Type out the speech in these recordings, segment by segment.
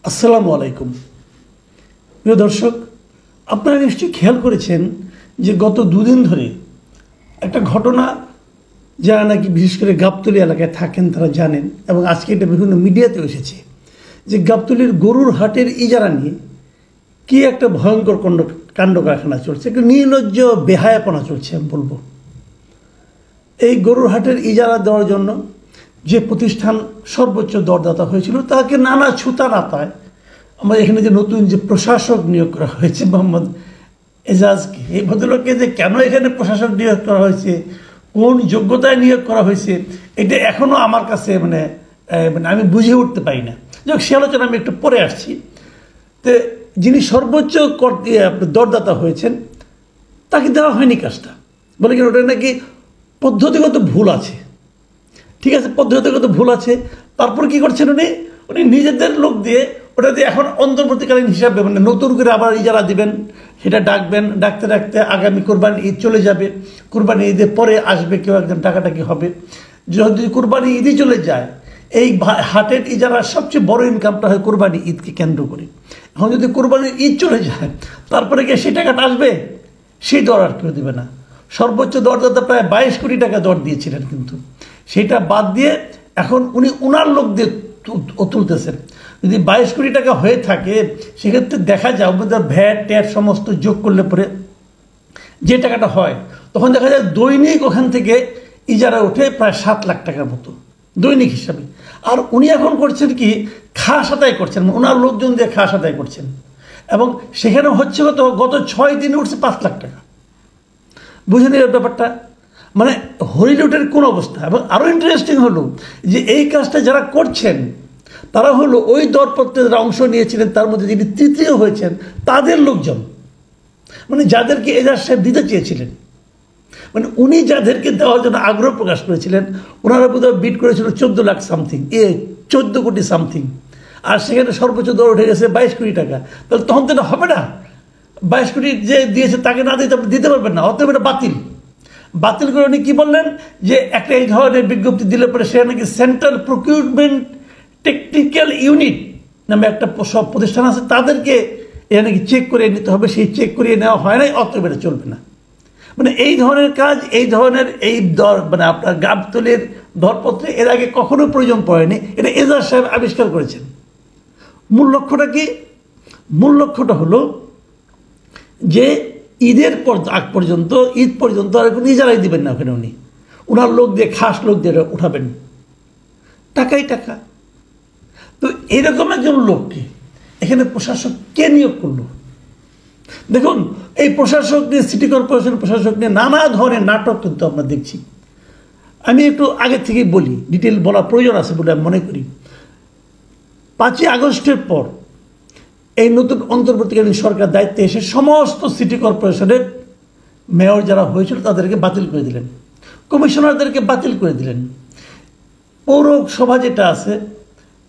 আসসালামু আলাইকুম প্রিয় দর্শক, আপনারা নিশ্চয়ই খেয়াল করেছেন যে গত দুদিন ধরে একটা ঘটনা, যারা নাকি বিশেষ করে গাবতলী এলাকায় থাকেন তারা জানেন, এবং আজকে এটা বিভিন্ন মিডিয়াতেও এসেছে যে গাবতলীর গরুর হাটের ইজারা নিয়ে কি একটা ভয়ঙ্কর কাণ্ড কারখানা চলছে, একটা নির্লজ্জ বেহায়াপনা চলছে। আমি বলবো, এই গরুর হাটের ইজারা দেওয়ার জন্য যে প্রতিষ্ঠান সর্বোচ্চ দরদাতা হয়েছিল তাকে নানা ছুতা নাতায় আমাদের এখানে যে নতুন যে প্রশাসক নিয়োগ করা হয়েছে মোহাম্মদ এজাজকে, এই ভদ্রলোককে যে কেন এখানে প্রশাসক নিয়োগ করা হয়েছে, কোন যোগ্যতায় নিয়োগ করা হয়েছে, এটা এখনও আমার কাছে মানে আমি উঠতে পারি না। যাক, সে আলোচনা আমি একটু পরে আসছি। তো যিনি সর্বোচ্চ দরদাতা হয়েছেন তাকে দেওয়া হয়নি কাজটা, বলে কি ওটা নাকি পদ্ধতিগত ভুল আছে। ঠিক আছে, পদ্ধতিগত ভুল আছে, তারপর কি করছেন উনি নিজেদের লোক দিয়ে ওটা দিয়ে এখন অন্তর্বর্তীকালীন হিসাবে মানে নতুন করে আবার ইজারা দিবেন, সেটা ডাকবেন, ডাকতে ডাকতে আগামী কোরবানি ঈদ চলে যাবে, কোরবানি ঈদের পরে আসবে কেউ একজন, টাকাটা কি হবে। যদি কোরবানি ঈদই চলে যায়, এই হাটের ইজারার সবচেয়ে বড় ইনকামটা হয় কোরবানি ঈদকে কেন্দ্র করে। এখন যদি কোরবানির ঈদ চলে যায়, তারপরে গিয়ে সেই টাকাটা আসবে, সেই দর আর কেউ দেবে না। সর্বোচ্চ দরদাতা প্রায় 22 কোটি টাকা দর দিয়েছিলেন, কিন্তু সেটা বাদ দিয়ে এখন উনি উনার লোক দিয়ে তুলতেছেন। যদি 22 কোটি টাকা হয়ে থাকে, সেক্ষেত্রে দেখা যায় আমাদের ভ্যাট ট্যাট সমস্ত যোগ করলে পরে যে টাকাটা হয়, তখন দেখা যায় দৈনিক ওখান থেকে ইজারা ওঠে প্রায় 7 লাখ টাকার মতো দৈনিক হিসাবে। আর উনি এখন করছেন কি, খাস আদায় করছেন, ওনার লোকজন দিয়ে খাস আদায় করছেন, এবং সেখানে হচ্ছে গত 6 দিনে উঠছে 5 লাখ টাকা। বুঝেন এই ব্যাপারটা, মানে হরিলুটের কোন অবস্থা। এবং আরও ইন্টারেস্টিং হলো যে এই কাজটা যারা করছেন তারা হলো ওই দরপত্রে যারা অংশ নিয়েছিলেন, তার মধ্যে যিনি তৃতীয় হয়েছেন তাদের লোকজন, মানে যাদেরকে এজাজ সাহেব দিতে চেয়েছিলেন, মানে উনি যাদেরকে দেওয়ার জন্য আগ্রহ প্রকাশ করেছিলেন, ওনারা বোধহয় বিট করেছিল 14 লাখ সামথিং, 14 কোটি সামথিং, আর সেখানে সর্বোচ্চ দর উঠে গেছে 22 কোটি টাকা। তাহলে তখন তো এটা হবে না, 22 কোটি যে দিয়েছে তাকে না দিতে পারবেন না, অতএব এটা বাতিল করে উনি কী বললেন যে একটা এই ধরনের বিজ্ঞপ্তি দিলে পরে সে নাকি সেন্ট্রাল প্রকিউরমেন্ট টেকনিক্যাল ইউনিট নামে একটা সব প্রতিষ্ঠান আছে, তাদেরকে এটা নাকি চেক করে নিতে হবে, সেই চেক করিয়ে নেওয়া হয় নাই, অতএব এটা চলবে না। মানে এই ধরনের কাজ, এই ধরনের এই দর মানে আপনার গাবতলীর দরপত্রে এর আগে কখনো প্রয়োজন পড়েনি, এটা এজাজ সাহেব আবিষ্কার করেছেন। মূল লক্ষ্যটা কি? মূল লক্ষ্যটা হলো যে ঈদের আগ পর্যন্ত, ঈদ পর্যন্ত আর কোনো ইজারাই দিবেন না ওখানে, উনি ওনার লোক দিয়ে খাস লোক দিয়ে উঠাবেন, টাকাই টাকা। তো এরকম একজন লোককে এখানে প্রশাসক কে নিয়োগ করলো? দেখুন, এই প্রশাসক নিয়ে, সিটি কর্পোরেশন প্রশাসক নিয়ে নানা ধরনের নাটক কিন্তু আমরা দেখছি। আমি একটু আগে থেকেই বলি, ডিটেল বলা প্রয়োজন আছে বলে আমি মনে করি। 5ই আগস্টের পর এই নতুন অন্তর্বর্তীকালীন সরকার দায়িত্বে এসে সমস্ত সিটি কর্পোরেশনের মেয়র যারা হয়েছিল তাদেরকে বাতিল করে দিলেন, কমিশনারদেরকে বাতিল করে দিলেন, পৌরসভা যেটা আছে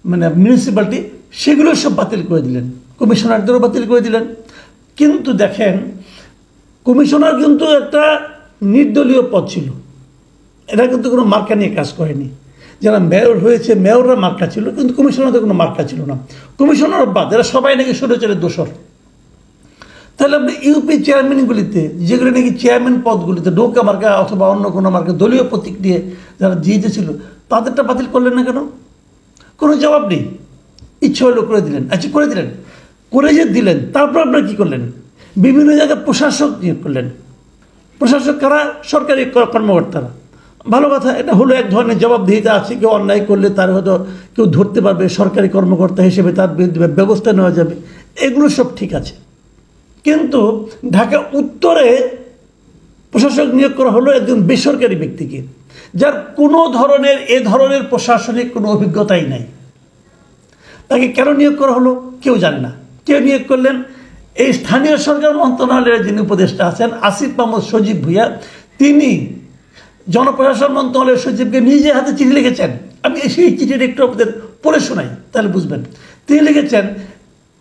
মানে মিউনিসিপ্যালিটি, সেগুলো সব বাতিল করে দিলেন, কমিশনারদেরও বাতিল করে দিলেন। কিন্তু দেখেন, কমিশনার কিন্তু একটা নির্দলীয় পদ ছিল, এরা কিন্তু কোনো মার্কা নিয়ে কাজ করেনি। যারা মেয়র হয়েছে, মেয়ররা মার্কা ছিল, কিন্তু কমিশনারদের কোনো মার্কা ছিল না। কমিশনার বাদ এরা সবাই নাকি স্বৈরাচারের দোষর। তাহলে আপনি ইউপি চেয়ারম্যানগুলিতে, যেগুলো নাকি চেয়ারম্যান পদগুলিতে নৌকা মার্কা অথবা অন্য কোনো মার্কা দলীয় প্রতীক নিয়ে যারা জিতেছিল, তাদেরটা বাতিল করলেন না কেন? কোনো জবাব নেই, ইচ্ছা হলো করে দিলেন। আচ্ছা, করে দিলেন, করে যে দিলেন, তারপর আপনারা কী করলেন? বিভিন্ন জায়গায় প্রশাসক নিয়োগ করলেন। প্রশাসক কারা? সরকারি কর্মকর্তারা। ভালো কথা, এটা হলো এক ধরনের জবাবদিহিতা আছে, কেউ অন্যায় করলে তার হয়তো কেউ ধরতে পারবে, সরকারি কর্মকর্তা হিসেবে তার বিরুদ্ধে ব্যবস্থা নেওয়া যাবে, এগুলো সব ঠিক আছে। কিন্তু ঢাকা উত্তরে প্রশাসক নিয়োগ করা হলো একজন বেসরকারি ব্যক্তিকে, যার কোনো ধরনের এ ধরনের প্রশাসনিক কোনো অভিজ্ঞতাই নাই। তাকে কেন নিয়োগ করা হলো কেউ জানে না। কেউ নিয়োগ করলেন? এই স্থানীয় সরকার মন্ত্রণালয়ের যিনি উপদেষ্টা আছেন আসিফ মাহমুদ সজীব ভুঁইয়া, তিনি জনপ্রশাসন মন্ত্রণালয়ের সচিবকে নিজে হাতে চিঠি লিখেছেন। আমি সেই চিঠিটা একটু আপনাদের পড়ে শোনাই, তাহলে বুঝবেন। তিনি লিখেছেন,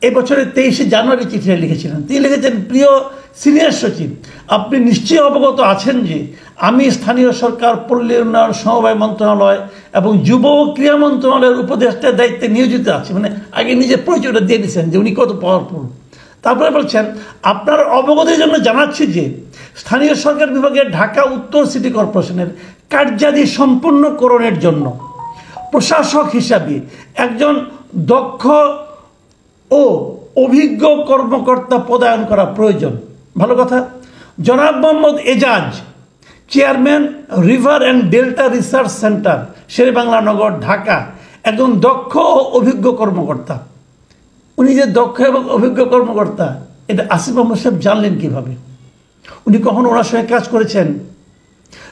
এবছরের 23শে জানুয়ারি চিঠিটা লিখেছিলেন। তিনি লিখেছেন, প্রিয় সিনিয়র সচিব, আপনি নিশ্চয়ই অবগত আছেন যে আমি স্থানীয় সরকার, পল্লী উন্নয়ন, সমবায় মন্ত্রণালয় এবং যুব ও ক্রীড়া মন্ত্রণালয়ের উপদেষ্টার দায়িত্বে নিয়োজিত আছি। মানে আগে নিজের পরিচয়টা দিয়ে দিচ্ছেন যে উনি কত পাওয়ারফুল। তারপরে বলছেন, আপনার অবগতির জন্য জানাচ্ছি যে স্থানীয় সরকার বিভাগের ঢাকা উত্তর সিটি কর্পোরেশনের কার্যাদি সম্পূর্ণকরণের জন্য প্রশাসক হিসাবে একজন দক্ষ ও অভিজ্ঞ কর্মকর্তা পদায়ন করা প্রয়োজন। ভালো কথা। জনাব Mohammad Ejaz, chairman, river and delta research centre, Sher-e-Bangla Nagar, Dhaka, একজন দক্ষ ও অভিজ্ঞ কর্মকর্তা। উনি যে দক্ষ এবং অভিজ্ঞ কর্মকর্তা, এটা আসিফ মাহমুদ সাহেব জানলেন কীভাবে? উনি কখনো ওনার সঙ্গে কাজ করেছেন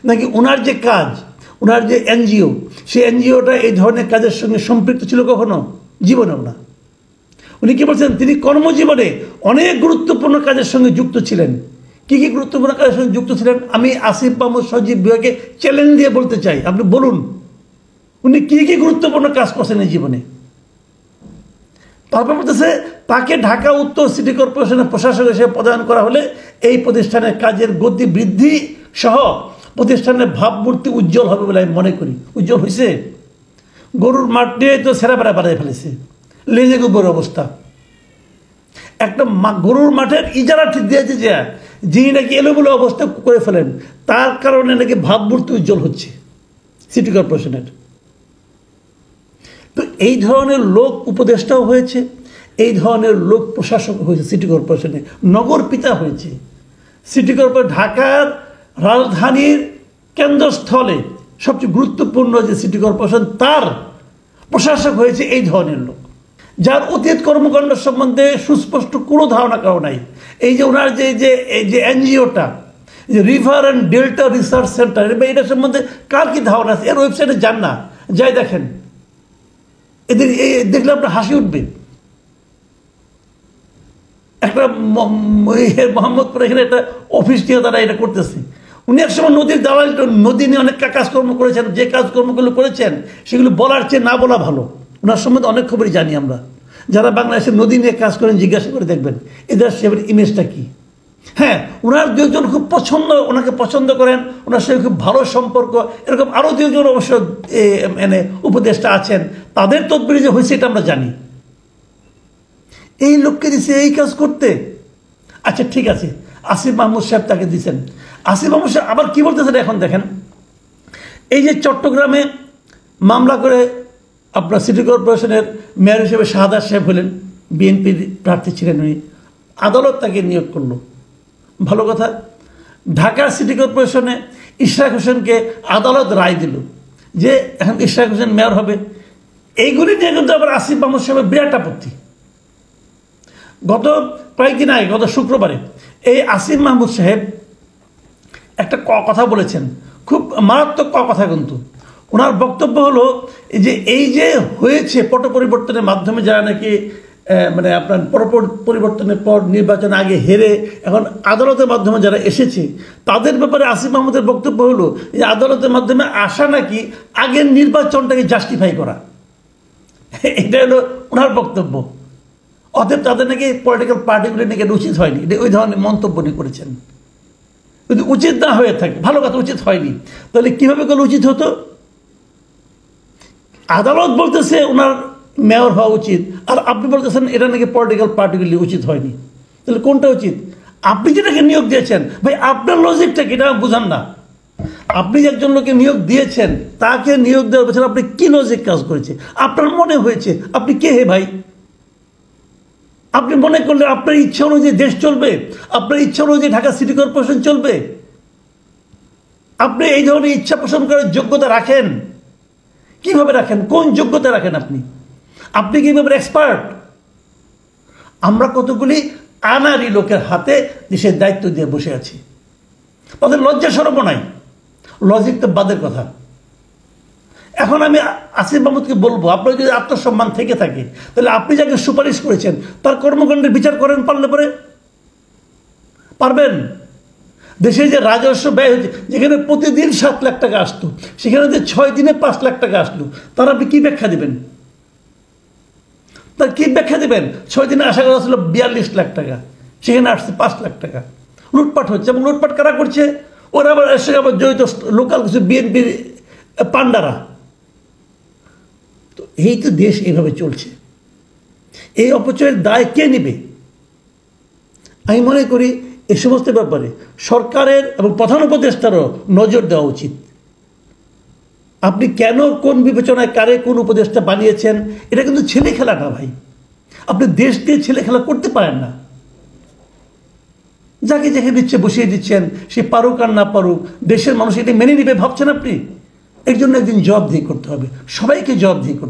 নাকি ওনার যে কাজ, ওনার যে এনজিও, সেই এনজিওটা এই ধরনের কাজের সঙ্গে সম্পৃক্ত ছিল কখনো? জীবনেও না। উনি কি বলছেন? তিনি কর্মজীবনে অনেক গুরুত্বপূর্ণ কাজের সঙ্গে যুক্ত ছিলেন। কি কি গুরুত্বপূর্ণ কাজের সঙ্গে যুক্ত ছিলেন আমি আসিফ মাহমুদ সজীব বিভাগকে চ্যালেঞ্জ দিয়ে বলতে চাই, আপনি বলুন উনি কি কি গুরুত্বপূর্ণ কাজ করছেন এই জীবনে। তারপর বলতেছে তাকে ঢাকা উত্তর সিটি কর্পোরেশনের প্রশাসক হিসেবে পদায়ন করা হলে এই প্রতিষ্ঠানের কাজের গতি বৃদ্ধি সহ প্রতিষ্ঠানের ভাবমূর্তি উজ্জ্বল হবে বলে আমি মনে করি। উজ্জ্বল হয়েছে? গরুর মাঠ নিয়ে তো সেরা বেড়া বাড়াই ফেলেছে, লেজে গোবর অবস্থা। একটা গরুর মাঠের ইজারা ঠিক দিয়েছে যে যিনি নাকি এলোমেলো অবস্থা করে ফেলেন, তার কারণে নাকি ভাবমূর্তি উজ্জ্বল হচ্ছে সিটি কর্পোরেশনের। তো এই ধরনের লোক উপদেষ্টাও হয়েছে, এই ধরনের লোক প্রশাসক হয়েছে সিটি কর্পোরেশনে, নগর পিতা হয়েছে। সিটি কর্পোরেশন ঢাকার রাজধানীর কেন্দ্রস্থলে সবচেয়ে গুরুত্বপূর্ণ যে সিটি কর্পোরেশন, তার প্রশাসক হয়েছে এই ধরনের লোক, যার অতীত কর্মকাণ্ড সম্বন্ধে সুস্পষ্ট কোনো ধারণা কারো নাই। এই যে ওনার যে এনজিওটা, যে river and delta research centre, এটার সম্বন্ধে কার কি ধারণা আছে? এর ওয়েবসাইটে যান না, যাই দেখেন, এদের দেখলে আপনার হাসি উঠবে। একটা মোহাম্মদপুর এখানে একটা অফিস দিয়ে তারা এটা করতেছে। উনি একসময় নদীর দালাল, নদী নিয়ে অনেক কাজকর্ম করেছেন, যে কাজকর্মগুলো করেছেন সেগুলো বলার চেয়ে না বলা ভালো। ওনার সম্বন্ধে অনেক খবরই জানি আমরা, যারা বাংলাদেশের নদী নিয়ে কাজ করেন জিজ্ঞাসা করে দেখবেন এদের সেবার ইমেজটা কী। হ্যাঁ, ওনার দুজন খুব ওনাকে পছন্দ করেন, ওনার সঙ্গে খুব ভালো সম্পর্ক, এরকম আরও দুজন অবশ্য মানে উপদেষ্টা আছেন, তাদের তদবিরে যে হয়েছে এটা আমরা জানি। এই লোককে দিছে এই কাজ করতে। আচ্ছা ঠিক আছে, আসিফ মাহমুদ সাহেব তাকে দিচ্ছেন। আসিফ মাহমুদ সাহেব আবার কী বলতেছেন এখন দেখেন। এই যে চট্টগ্রামে মামলা করে আপনার সিটি কর্পোরেশনের মেয়র হিসেবে শাহাদাত সাহেব হলেন, বিএনপির প্রার্থী ছিলেন উনি, আদালত তাকে নিয়োগ করলো। ভালো কথা। ঢাকা সিটি কর্পোরেশনে ইশরাক হোসেনকে আদালত রায় দিল যে এখন ইশরাক হোসেন মেয়র হবে। এইগুলি নিয়ে কিন্তু আবার আসিফ মাহমুদ সাহেবের বিরাট আপত্তি। গত কয়েকদিন আগে, গত শুক্রবারে, এই আসিফ মাহমুদ সাহেব একটা কথা বলেছেন, খুব মারাত্মক কথা। কিন্তু ওনার বক্তব্য হলো যে এই যে হয়েছে পট পরিবর্তনের মাধ্যমে যারা নাকি মানে আপনার পরিবর্তনের পর নির্বাচন আগে হেরে এখন আদালতের মাধ্যমে যারা এসেছে, তাদের ব্যাপারে আসিফ মাহমুদের বক্তব্য হলো যে আদালতের মাধ্যমে আসা নাকি আগের নির্বাচনটাকে জাস্টিফাই করা। এটা হলো ওনার বক্তব্য। অতএব তাদের নাকি পলিটিক্যাল পার্টিগুলি নাকি উচিত হয়নি, এটা ওই ধরনের মন্তব্য নিয়ে করেছেন। যদি উচিত না হয়ে থাকে, ভালো কথা, উচিত হয়নি, তাহলে কীভাবে করলে উচিত হতো? আদালত বলতেছে ওনার মেয়র হওয়া উচিত, আর আপনি বলতেছেন এটা নাকি পলিটিক্যাল পার্টিগুলি উচিত হয়নি। তাহলে কোনটা উচিত? আপনি যেটাকে নিয়োগ দিয়েছেন, ভাই আপনার লজিকটা কি, এটা বুঝান না। আপনি যে একজন লোককে নিয়োগ দিয়েছেন, তাকে নিয়োগ দেওয়ার পেছনে আপনি কি লজিক কাজ করেছে? আপনার মনে হয়েছে, আপনি কে হে ভাই? আপনি মনে করলে আপনার ইচ্ছা অনুযায়ী দেশ চলবে, আপনার ইচ্ছা অনুযায়ী ঢাকা সিটি কর্পোরেশন চলবে? আপনি এই ধরনের ইচ্ছা পোষণ করার যোগ্যতা রাখেন? কিভাবে রাখেন? কোন যোগ্যতা রাখেন আপনি? আপনি কি ব্যাপারে এক্সপার্ট? আমরা কতগুলি আনারি লোকের হাতে দেশের দায়িত্ব দিয়ে বসে আছি, তাদের লজ্জা শরম নাই, লজিক তো বাদের কথা। এখন আমি আসিফ মাহমুদকে বলবো, আপনার যদি আত্মসম্মান থেকে থাকে তাহলে আপনি যাকে সুপারিশ করেছেন তার কর্মকাণ্ডের বিচার করেন, পারলে পরে পারবেন? দেশে যে রাজস্ব ব্যয় হচ্ছে, যেখানে প্রতিদিন 7 লাখ টাকা আসতো, সেখানে যে 6 দিনে 5 লাখ টাকা আসলো, তার আপনি কী ব্যাখ্যা দেবেন? তার কী ব্যাখ্যা দেবেন? 6 দিনে আশা করা ছিল 42 লাখ টাকা, সেখানে আসছে 5 লাখ টাকা। লুটপাট হচ্ছে, এবং লুটপাট কারা করছে? ওরা আবার এর সঙ্গে আবার জড়িত লোকাল কিছু বিএনপির পান্ডারা। তো এই তো দেশ এইভাবে চলছে। এই অপচয়ের দায় কে নেবে? আমি মনে করি এ সমস্ত ব্যাপারে সরকারের এবং প্রধান উপদেষ্টারও নজর দেওয়া উচিত। আপনি কেন কোন বিবেচনায় কারে কোন উপদেষ্টা বানিয়েছেন, এটা কিন্তু ছেলে খেলা না ভাই। আপনি দেশ দিয়ে ছেলে খেলা করতে পারেন না। যাকে যাকে দিচ্ছে বসিয়ে দিচ্ছেন, সে পারুক আর না পারুক, দেশের মানুষ এটা মেনে নেবে ভাবছেন আপনি? এর জন্য একদিন জবাবদিহি করতে হবে, সবাইকে জবাবদিহি করতে হবে।